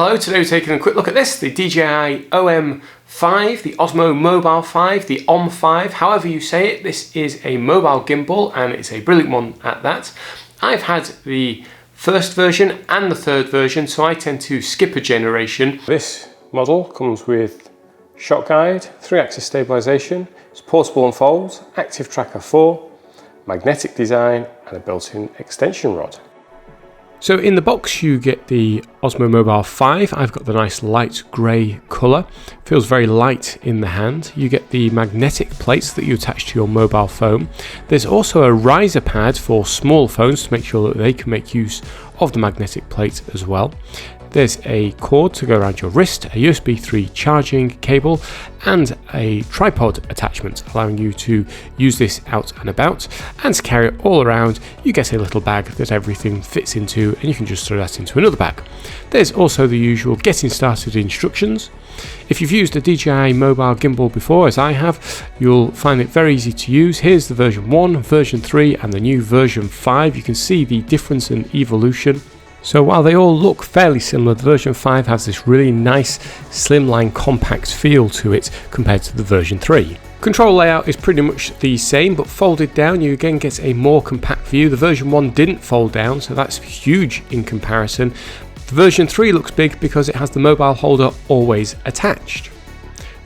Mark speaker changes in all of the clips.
Speaker 1: Hello, today we're taking a quick look at this, the DJI OM5, the Osmo Mobile 5, the OM5, however you say it. This is a mobile gimbal and it's a brilliant one at that. I've had the first version and the third version, so I tend to skip a generation. This model comes with shot guide, 3-axis stabilization, it's portable and folds, active tracker 4, magnetic design and a built-in extension rod. So in the box you get the Osmo Mobile 5. I've got the nice light grey colour. Feels very light in the hand. You get the magnetic plates that you attach to your mobile phone. There's also a riser pad for small phones to make sure that they can make use of the magnetic plate as well. There's a cord to go around your wrist, a USB 3 charging cable and a tripod attachment, allowing you to use this out and about, and to carry it all around you get a little bag that everything fits into, and you can just throw that into another bag. There's also the usual getting started instructions. If you've used a DJI mobile gimbal before, as I have, you'll find it very easy to use. Here's the version 1, version 3 and the new version 5. You can see the difference in evolution. So while they all look fairly similar, the version 5 has this really nice slimline compact feel to it compared to the version 3. Control layout is pretty much the same, but folded down you again get a more compact view. The version 1 didn't fold down, so that's huge in comparison. The version 3 looks big because it has the mobile holder always attached.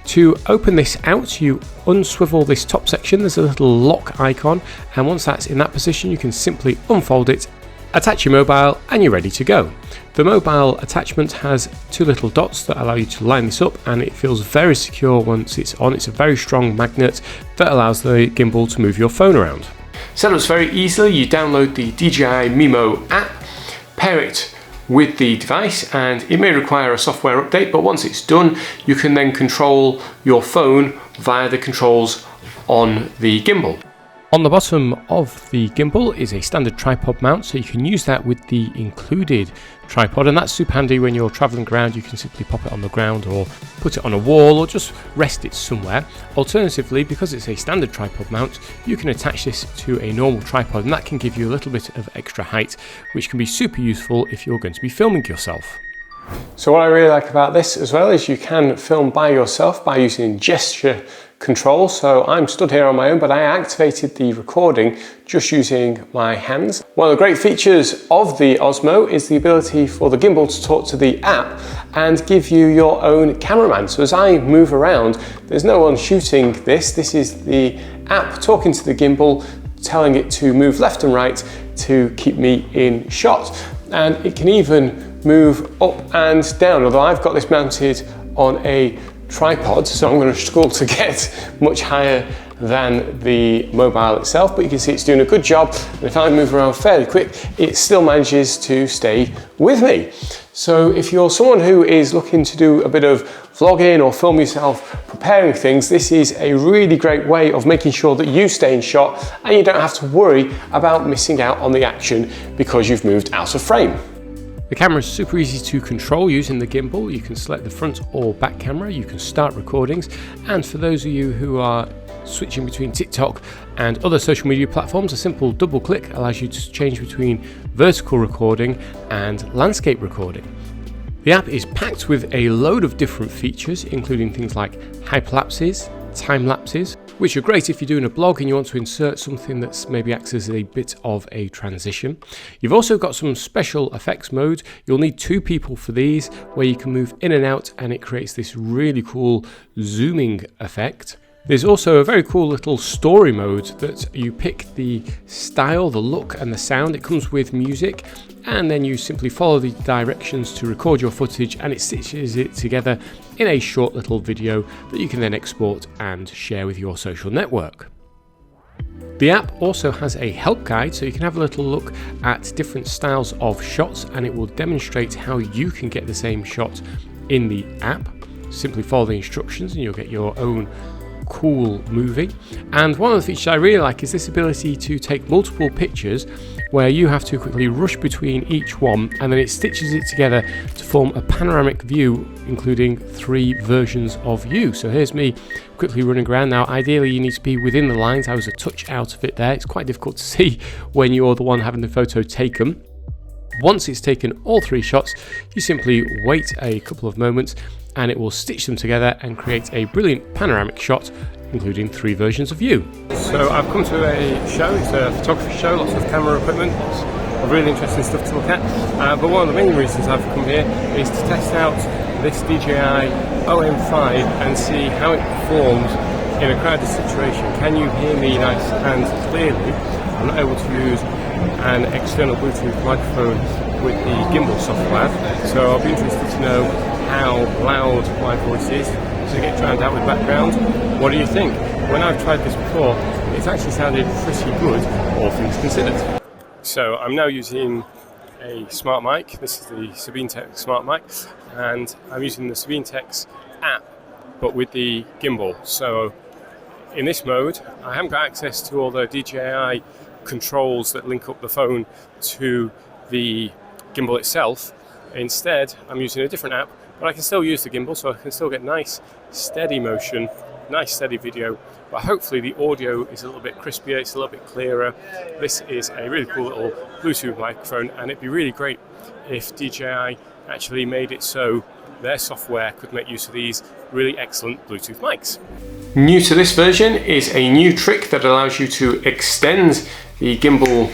Speaker 1: To open this out, you unswivel this top section, there's a little lock icon, and once that's in that position you can simply unfold it, attach your mobile and you're ready to go. The mobile attachment has two little dots that allow you to line this up, and it feels very secure once it's on. It's a very strong magnet that allows the gimbal to move your phone around. Setups very easily. You download the DJI Mimo app, pair it with the device, and it may require a software update, but once it's done you can then control your phone via the controls on the gimbal. On the bottom of the gimbal is a standard tripod mount, so you can use that with the included tripod, and that's super handy when you're traveling around. You can simply pop it on the ground or put it on a wall or just rest it somewhere. Alternatively, because it's a standard tripod mount, you can attach this to a normal tripod, and that can give you a little bit of extra height, which can be super useful if you're going to be filming yourself. So what I really like about this as well is you can film by yourself by using gesture control. So I'm stood here on my own, but I activated the recording just using my hands. One of the great features of the Osmo is the ability for the gimbal to talk to the app and give you your own cameraman. So as I move around, there's no one shooting this. This is the app talking to the gimbal, telling it to move left and right to keep me in shot. And it can even move up and down, although I've got this mounted on a tripod, so I'm going to struggle to get much higher than the mobile itself, but you can see it's doing a good job, and if I move around fairly quick it still manages to stay with me. So if you're someone who is looking to do a bit of vlogging or film yourself preparing things, this is a really great way of making sure that you stay in shot and you don't have to worry about missing out on the action because you've moved out of frame. The camera is super easy to control using the gimbal. You can select the front or back camera, you can start recordings, and for those of you who are switching between TikTok and other social media platforms, a simple double click allows you to change between vertical recording and landscape recording. The app is packed with a load of different features, including things like hyperlapses, time lapses, which are great if you're doing a blog and you want to insert something that's maybe acts as a bit of a transition. You've also got some special effects mode. You'll need two people for these, where you can move in and out and it creates this really cool zooming effect. There's also a very cool little story mode that you pick the style, the look and the sound. It comes with music, and then you simply follow the directions to record your footage, and it stitches it together in a short little video that you can then export and share with your social network. The app also has a help guide, so you can have a little look at different styles of shots, and it will demonstrate how you can get the same shot in the app. Simply follow the instructions and you'll get your own cool movie. And one of the features I really like is this ability to take multiple pictures where you have to quickly rush between each one, and then it stitches it together to form a panoramic view including 3 versions of you. So here's me quickly running around. Now ideally you need to be within the lines. I was a touch out of it there. It's quite difficult to see when you're the one having the photo taken. Once it's taken all 3 shots, you simply wait a couple of moments and it will stitch them together and create a brilliant panoramic shot, including 3 versions of you. So I've come to a show, it's a photography show, lots of camera equipment, lots of really interesting stuff to look at. But one of the main reasons I've come here is to test out this DJI OM5 and see how it performs in a crowded situation. Can you hear me nice and clearly? I'm not able to use an external Bluetooth microphone with the gimbal software, so I'll be interested to know how loud my voice is. Does it get drowned out with background? What do you think? When I've tried this before, it's actually sounded pretty good, all things considered. So I'm now using a smart mic. This is the SabineTech smart mic, and I'm using the SabineTech app, but with the gimbal. So in this mode, I haven't got access to all the DJI controls that link up the phone to the gimbal itself. Instead, I'm using a different app, but I can still use the gimbal, so I can still get nice steady motion, nice steady video, but hopefully the audio is a little bit crispier, it's a little bit clearer. This is a really cool little Bluetooth microphone, and it'd be really great if DJI actually made it so their software could make use of these really excellent Bluetooth mics. New to this version is a new trick that allows you to extend the gimbal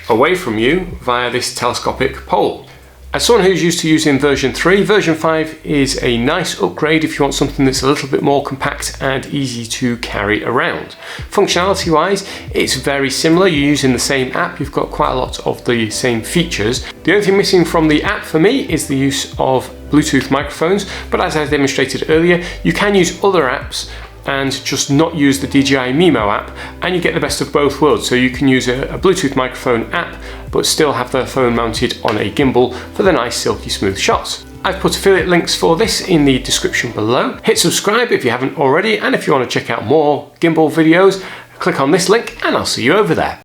Speaker 1: away from you via this telescopic pole. As someone who's used to using version 3, version 5 is a nice upgrade if you want something that's a little bit more compact and easy to carry around. Functionality wise, it's very similar. You're using the same app, you've got quite a lot of the same features. The only thing missing from the app for me is the use of Bluetooth microphones, but as I demonstrated earlier, you can use other apps and just not use the DJI Mimo app, and you get the best of both worlds. So you can use a Bluetooth microphone app, but still have the phone mounted on a gimbal for the nice silky smooth shots. I've put affiliate links for this in the description below. Hit subscribe if you haven't already, and if you want to check out more gimbal videos, click on this link and I'll see you over there.